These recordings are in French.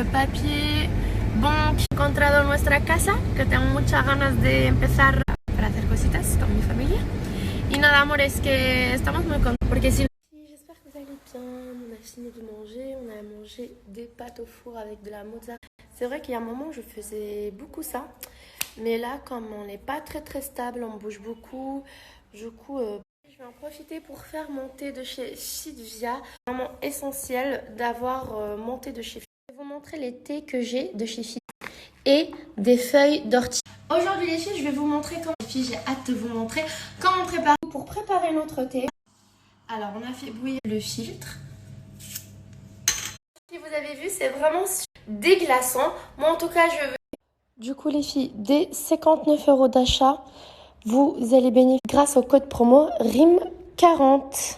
papier, banque. He encontrado nuestra casa, que tengo muchas ganas de empezar para hacer cositas con mi familia. Y nada, amores, que estamos muy contentos. Porque si... J'espère que vous allez bien. On a fini de manger. On a mangé des pâtes au four avec de la mozzarella. C'est vrai qu'il y a un moment, je faisais beaucoup ça. Mais là, comme on n'est pas très stable, on bouge beaucoup. Du coup, je vais en profiter pour faire mon thé de chez Chidvia. C'est vraiment essentiel d'avoir mon thé de chez Chidvia. Je vais vous montrer les thés que j'ai de chez Chidvia et des feuilles d'ortie. Aujourd'hui les filles, je vais vous montrer comment... Les filles, j'ai hâte de vous montrer comment on prépare. Pour préparer notre thé, alors on a fait bouillir le filtre. Si vous avez vu, c'est vraiment déglaçant. Moi en tout cas, je veux... Du coup les filles, dès 59 € d'achat, vous allez bénéficier grâce au code promo RIM40.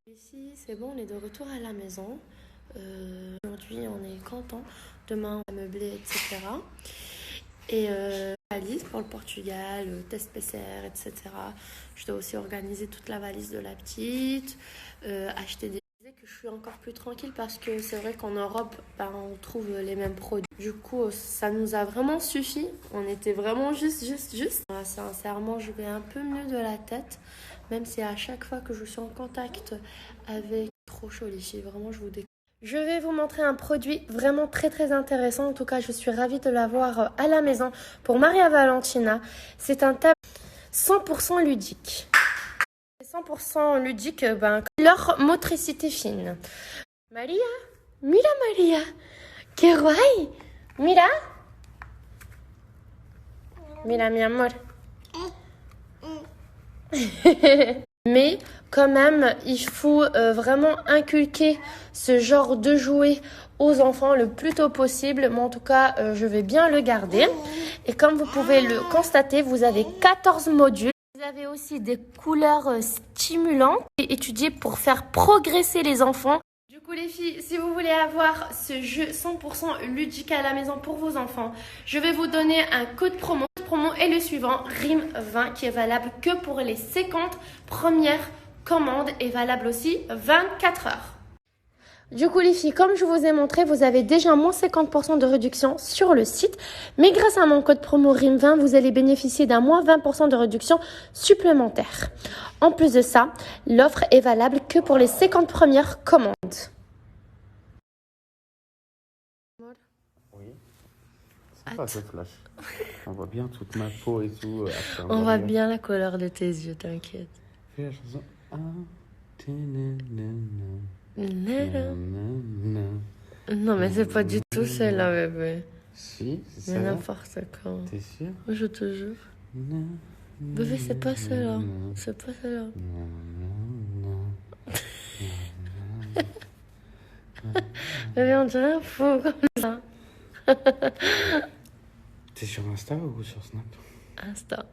Ici, c'est bon, on est de retour à la maison. Aujourd'hui, on est content. Demain, on va meubler, etc. Et valise pour le Portugal, test PCR, etc. Je dois aussi organiser toute la valise de la petite, acheter des... que je suis encore plus tranquille parce que c'est vrai qu'en Europe, on trouve les mêmes produits. Du coup, ça nous a vraiment suffi. On était vraiment juste. Sincèrement, je vais un peu mieux de la tête, même si à chaque fois que je suis en contact avec... Trop chaud les filles, vraiment, je vous déconseille. Je vais vous montrer un produit vraiment très intéressant. En tout cas, je suis ravie de l'avoir à la maison pour Maria Valentina. C'est un tableau 100% ludique. 100% ludique, leur motricité fine. Maria, mira Maria, que guay. Mira. Mira mi amor. Mais quand même, il faut vraiment inculquer ce genre de jouet aux enfants le plus tôt possible. Moi, en tout cas, je vais bien le garder. Et comme vous pouvez le constater, vous avez 14 modules. Vous avez aussi des couleurs stimulantes et étudiées pour faire progresser les enfants. Du coup, les filles, si vous voulez avoir ce jeu 100% ludique à la maison pour vos enfants, je vais vous donner un code promo. Le code promo est le suivant, RIM20, qui est valable que pour les 50 premières commandes et valable aussi 24 heures. Du coup, les filles, comme je vous ai montré, vous avez déjà moins 50% de réduction sur le site. Mais grâce à mon code promo RIM20, vous allez bénéficier d'un moins 20% de réduction supplémentaire. En plus de ça, l'offre est valable que pour les 50 premières commandes. Oui, c'est pas ce flash. On voit bien toute ma peau et tout. Après, on voit bien la couleur de tes yeux, t'inquiète. Fais la chanson. Non, mais c'est pas du tout celle-là, bébé. Si, c'est mais ça. N'importe quand. T'es sûr? Je te jure. Bébé, c'est pas celle-là. C'est pas celle-là. Bébé, on dirait un fou comme ça. T'es sur Insta ou sur Snap? Insta.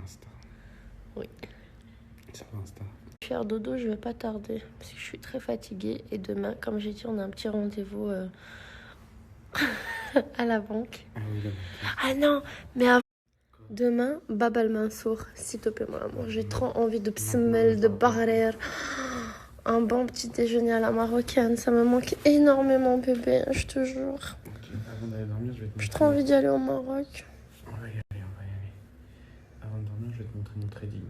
Insta. Oui. Sur Insta. Faire dodo, je vais pas tarder parce que je suis très fatiguée et demain, comme j'ai dit, on a un petit rendez-vous à la banque. Ah oui, la banque. Ah non, mais avant... Demain, Bab al Mansour, s'il te plaît, maman. J'ai trop envie de psmel, de barrer. Un bon petit déjeuner à la marocaine, ça me manque énormément, bébé, je te jure. Ok, avant d'aller dormir, je vais te montrer. J'ai trop envie d'y aller au Maroc. On va y aller. Avant de dormir, je vais te montrer mon trading.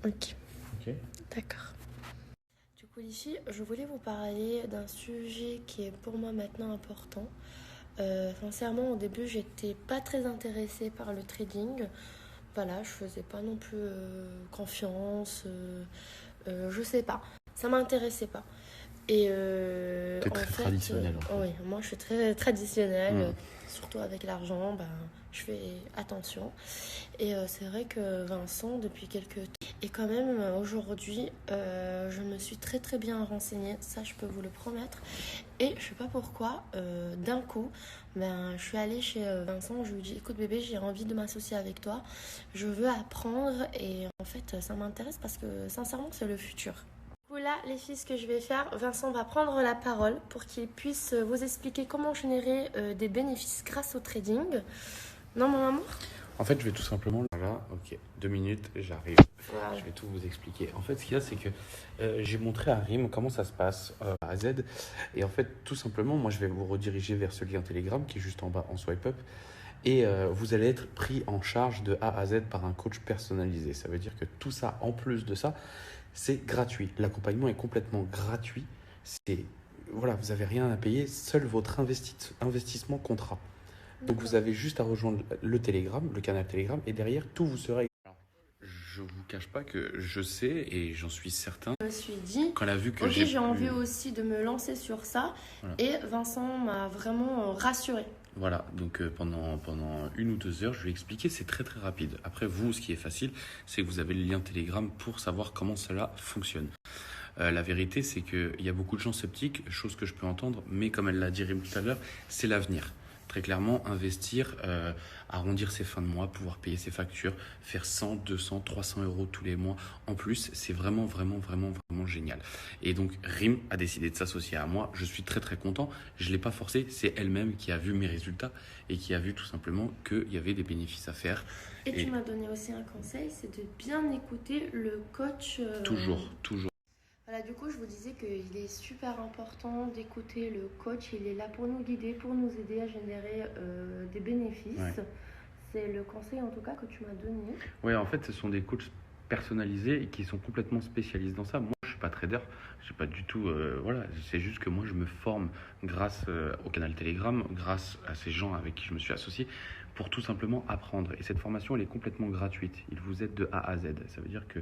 Ok. Ok. D'accord. Du coup, ici, je voulais vous parler d'un sujet qui est pour moi maintenant important. Sincèrement, au début, j'étais pas très intéressée par le trading. Voilà, je faisais pas non plus confiance. Je sais pas. Ça m'intéressait pas. Et t'es très traditionnelle. Oui, moi je suis très traditionnelle. Surtout avec l'argent, je fais attention. Et c'est vrai que Vincent, depuis quelques temps, et quand même aujourd'hui, je me suis très bien renseignée, ça je peux vous le promettre. Et je sais pas pourquoi, d'un coup, je suis allée chez Vincent, je lui dis écoute bébé, j'ai envie de m'associer avec toi, je veux apprendre et en fait ça m'intéresse parce que sincèrement c'est le futur. Du coup là les filles, ce que je vais faire, Vincent va prendre la parole pour qu'il puisse vous expliquer comment générer des bénéfices grâce au trading. Non mon amour? En fait, je vais tout simplement... Voilà, ok, 2 minutes, j'arrive. Voilà. Je vais tout vous expliquer. En fait, ce qu'il y a, c'est que j'ai montré à Rim comment ça se passe à Z. Et en fait, tout simplement, moi, je vais vous rediriger vers ce lien Telegram qui est juste en bas en swipe up. Et vous allez être pris en charge de A à Z par un coach personnalisé. Ça veut dire que tout ça, en plus de ça, c'est gratuit. L'accompagnement est complètement gratuit. Voilà, vous n'avez rien à payer, seul votre investissement comptera. Donc vous avez juste à rejoindre le Telegram, le canal Telegram, et derrière, tout vous sera... Je vous cache pas que je sais, et j'en suis certain, Je me suis dit, quand elle a vu que ok, j'ai envie aussi de me lancer sur ça. Voilà. Et Vincent m'a vraiment rassurée. Voilà, donc pendant 1 ou 2 heures, je lui ai expliqué, c'est très très rapide. Après, vous, ce qui est facile, c'est que vous avez le lien Telegram pour savoir comment cela fonctionne. La vérité, c'est qu'il y a beaucoup de gens sceptiques, chose que je peux entendre, mais comme elle l'a dit Rim tout à l'heure, c'est l'avenir. Très clairement, investir, arrondir ses fins de mois, pouvoir payer ses factures, faire 100, 200, 300 euros tous les mois en plus, c'est vraiment, vraiment, vraiment, vraiment génial. Et donc, Rim a décidé de s'associer à moi. Je suis très, très content. Je ne l'ai pas forcé, c'est elle-même qui a vu mes résultats et qui a vu tout simplement qu'il y avait des bénéfices à faire. Et tu m'as donné aussi un conseil, c'est de bien écouter le coach. Toujours, toujours. Voilà, du coup, je vous disais qu'il est super important d'écouter le coach. Il est là pour nous guider, pour nous aider à générer des bénéfices. Ouais. C'est le conseil, en tout cas, que tu m'as donné. Oui, en fait, ce sont des coachs personnalisés et qui sont complètement spécialisés dans ça. Moi, je ne suis pas trader, je suis pas du tout... voilà, c'est juste que moi, je me forme grâce au canal Telegram, grâce à ces gens avec qui je me suis associé, pour tout simplement apprendre. Et cette formation, elle est complètement gratuite. Il vous aide de A à Z. Ça veut dire que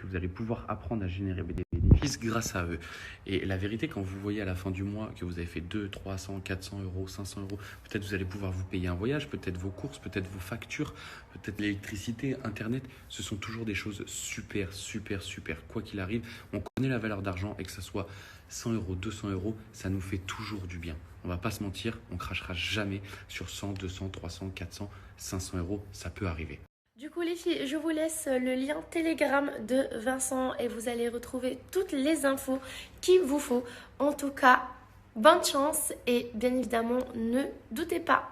vous allez pouvoir apprendre à générer des bénéfices grâce à eux. Et la vérité, quand vous voyez à la fin du mois que vous avez fait 200, 300, 400 euros, 500 euros, peut-être vous allez pouvoir vous payer un voyage, peut-être vos courses, peut-être vos factures, peut-être l'électricité, Internet. Ce sont toujours des choses super, super, super. Quoi qu'il arrive, on connaît la valeur d'argent et que ça soit 100 euros, 200 euros, ça nous fait toujours du bien. On va pas se mentir, on crachera jamais sur 100, 200, 300, 400, 500 euros. Ça peut arriver. Du coup, les filles, je vous laisse le lien Telegram de Vincent et vous allez retrouver toutes les infos qu'il vous faut. En tout cas, bonne chance et bien évidemment, ne doutez pas.